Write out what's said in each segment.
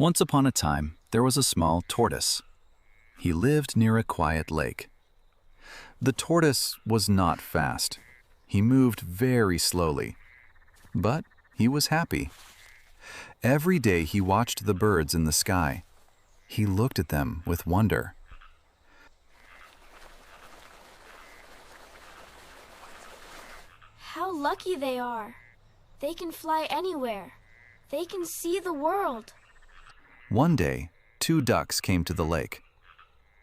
Once upon a time, there was a small tortoise. He lived near a quiet lake. The tortoise was not fast. He moved very slowly, but he was happy. Every day he watched the birds in the sky. He looked at them with wonder. How lucky they are. They can fly anywhere. They can see the world. One day, two ducks came to the lake.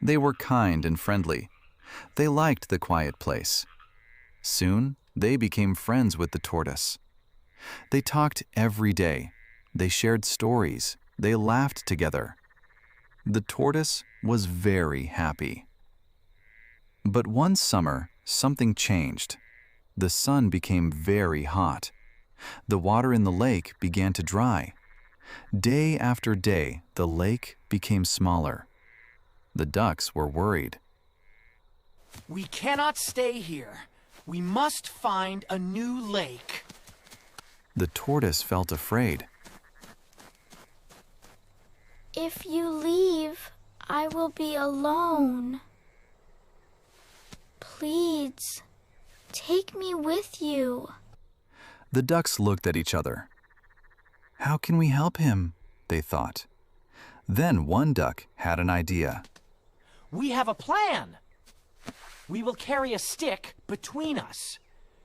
They were kind and friendly. They liked the quiet place. Soon, they became friends with the tortoise. They talked every day. They shared stories. They laughed together. The tortoise was very happy. But one summer, something changed. The sun became very hot. The water in the lake began to dry. Day after day, the lake became smaller. The ducks were worried. We cannot stay here. We must find a new lake. The tortoise felt afraid. If you leave, I will be alone. Please, take me with you. The ducks looked at each other. How can we help him? They thought. Then one duck had an idea. We have a plan. We will carry a stick between us.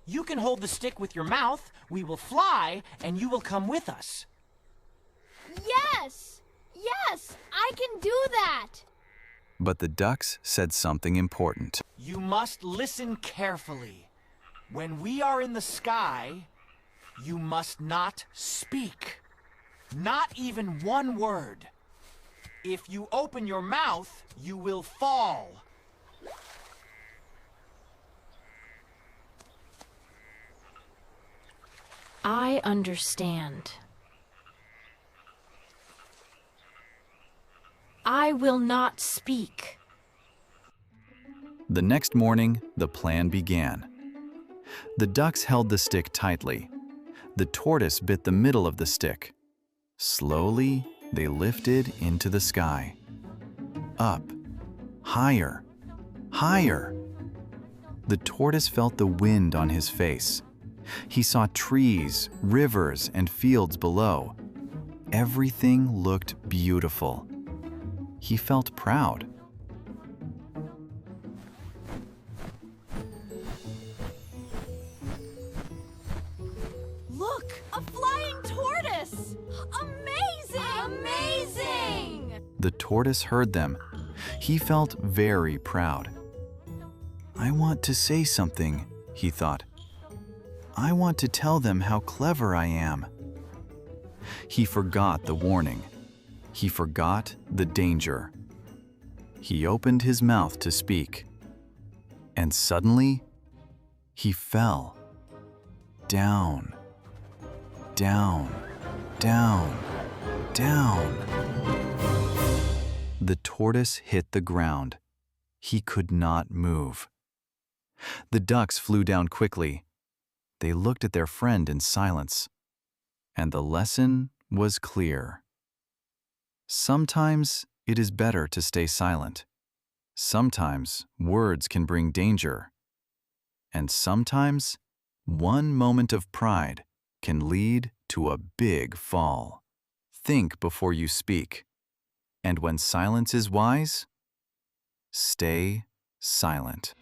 You can hold the stick with your mouth, we will fly, and you will come with us. Yes! Yes! I can do that! But the ducks said something important. You must listen carefully. When we are in the sky, you must not speak. Not even one word. If you open your mouth, you will fall. I understand. I will not speak. The next morning, the plan began. The ducks held the stick tightly. The tortoise bit the middle of the stick. Slowly, they lifted into the sky. Up, higher, higher. The tortoise felt the wind on his face. He saw trees, rivers, and fields below. Everything looked beautiful. He felt proud. Look! A flying tortoise! Amazing! Amazing! The tortoise heard them. He felt very proud. I want to say something, he thought. I want to tell them how clever I am. He forgot the warning. He forgot the danger. He opened his mouth to speak. And suddenly, he fell. Down, down, down, down. The tortoise hit the ground. He could not move. The ducks flew down quickly. They looked at their friend in silence. And the lesson was clear. Sometimes it is better to stay silent. Sometimes words can bring danger. And sometimes one moment of pride can lead to a big fall. Think before you speak. And when silence is wise, stay silent.